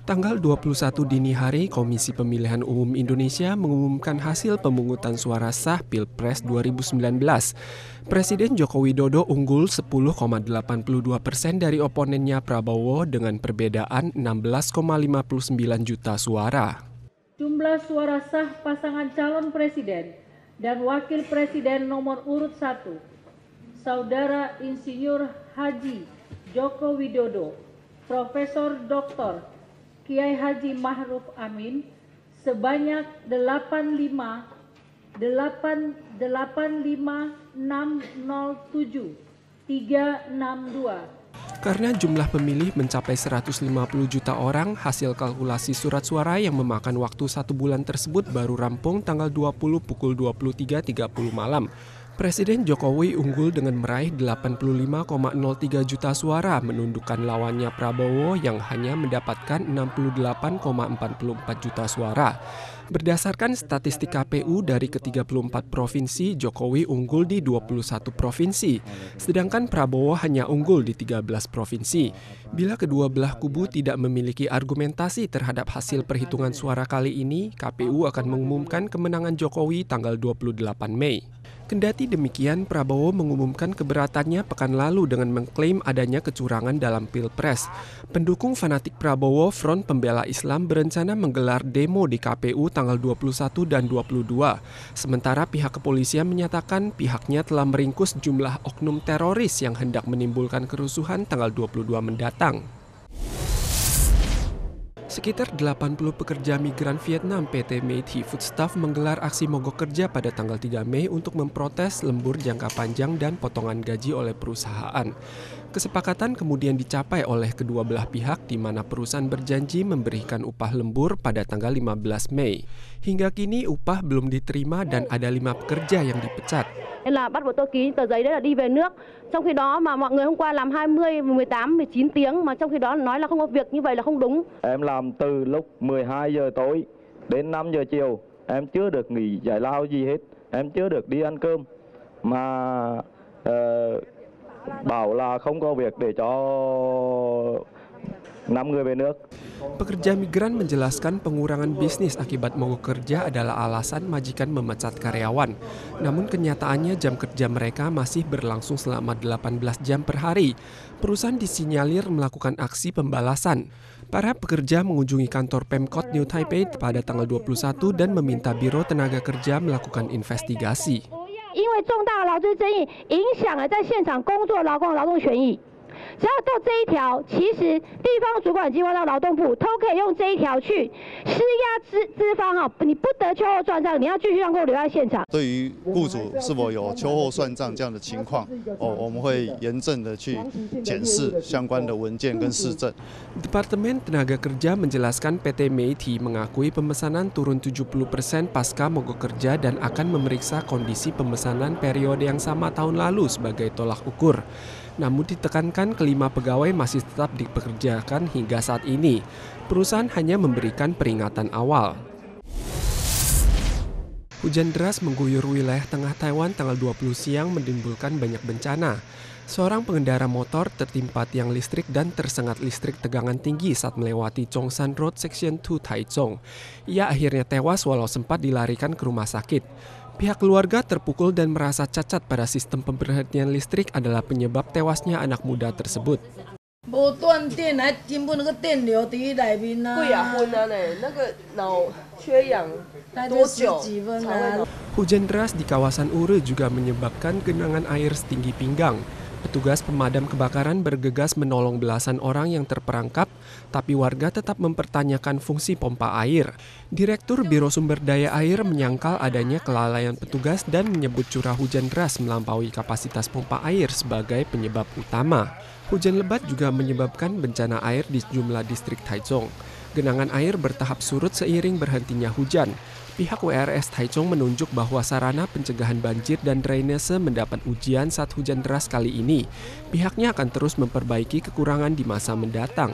Tanggal 21 dini hari, Komisi Pemilihan Umum Indonesia mengumumkan hasil pemungutan suara sah Pilpres 2019. Presiden Joko Widodo unggul 10,82% dari oponennya Prabowo dengan perbedaan 16,59 juta suara. Jumlah suara sah pasangan calon presiden dan wakil presiden nomor urut 1, Saudara Insinyur Haji Joko Widodo, Profesor Dr. Kiai Haji Ma'ruf Amin sebanyak 85.607.362. Karena jumlah pemilih mencapai 150 juta orang, hasil kalkulasi surat suara yang memakan waktu 1 bulan tersebut baru rampung tanggal 20 pukul 23.30 malam. Presiden Jokowi unggul dengan meraih 85,03 juta suara, menundukkan lawannya Prabowo yang hanya mendapatkan 68,44 juta suara. Berdasarkan statistik KPU dari ke-34 provinsi, Jokowi unggul di 21 provinsi, sedangkan Prabowo hanya unggul di 13 provinsi. Bila kedua belah kubu tidak memiliki argumentasi terhadap hasil perhitungan suara kali ini, KPU akan mengumumkan kemenangan Jokowi tanggal 28 Mei. Kendati demikian, Prabowo mengumumkan keberatannya pekan lalu dengan mengklaim adanya kecurangan dalam Pilpres. Pendukung fanatik Prabowo Front Pembela Islam berencana menggelar demo di KPU tanggal 21 dan 22. Sementara pihak kepolisian menyatakan pihaknya telah meringkus jumlah oknum teroris yang hendak menimbulkan kerusuhan tanggal 22 mendatang. Sekitar 80 pekerja migran Vietnam PT Meity Foodstuff menggelar aksi mogok kerja pada tanggal 3 Mei untuk memprotes lembur jangka panjang dan potongan gaji oleh perusahaan. Kesepakatan kemudian dicapai oleh kedua belah pihak di mana perusahaan berjanji memberikan upah lembur pada tanggal 15 Mei. Hingga kini upah belum diterima dan ada 5 pekerja yang dipecat. Nên là bắt buộc tôi ký tờ giấy đấy là đi về nước. Trong khi đó mà mọi người hôm qua làm 20, 18, 19 tiếng mà trong khi đó nói là không có việc, như vậy là không đúng. Em làm từ lúc 12 giờ tối đến 5 giờ chiều, em chưa được nghỉ giải lao gì hết, em chưa được đi ăn cơm mà bảo là không có việc để cho 6 người về nước. Pekerja migran menjelaskan pengurangan bisnis akibat mogok kerja adalah alasan majikan memecat karyawan. Namun kenyataannya jam kerja mereka masih berlangsung selama 18 jam per hari. Perusahaan disinyalir melakukan aksi pembalasan. Para pekerja mengunjungi kantor Pemkot New Taipei pada tanggal 21 dan meminta Biro Tenaga Kerja melakukan investigasi. 因为重大的劳资争议影响了在现场工作劳工的劳动权益。只要到这一条，其实地方主管机关到劳动部都可以用这一条去施压资方你不得秋后算账，你要继续让工留在现场。对于雇主是否有秋后算账这样的情况，我们会严正的去检视相关的文件跟事证。Departemen Tenaga Kerja menjelaskan PT Meity mengakui pemesanan turun 70% pasca mogok kerja dan akan memeriksa kondisi pemesanan periode yang sama tahun lalu sebagai tolak ukur. Namun ditekankan kelima pegawai masih tetap dipekerjakan hingga saat ini. Perusahaan hanya memberikan peringatan awal. Hujan deras mengguyur wilayah tengah Taiwan tanggal 20 siang menimbulkan banyak bencana. Seorang pengendara motor tertimpa tiang listrik dan tersengat listrik tegangan tinggi saat melewati Zhongshan Road Section 2 Taichung. Ia akhirnya tewas walau sempat dilarikan ke rumah sakit. Pihak keluarga terpukul dan merasa cacat pada sistem pemberhentian listrik adalah penyebab tewasnya anak muda tersebut. Hujan deras di kawasan Ure juga menyebabkan genangan air setinggi pinggang. Petugas pemadam kebakaran bergegas menolong belasan orang yang terperangkap, tapi warga tetap mempertanyakan fungsi pompa air. Direktur Biro Sumber Daya Air menyangkal adanya kelalaian petugas dan menyebut curah hujan deras melampaui kapasitas pompa air sebagai penyebab utama. Hujan lebat juga menyebabkan bencana air di sejumlah distrik Taichung. Genangan air bertahap surut seiring berhentinya hujan. Pihak WRS Taichung menunjuk bahwa sarana pencegahan banjir dan drainase mendapat ujian saat hujan deras kali ini. Pihaknya akan terus memperbaiki kekurangan di masa mendatang.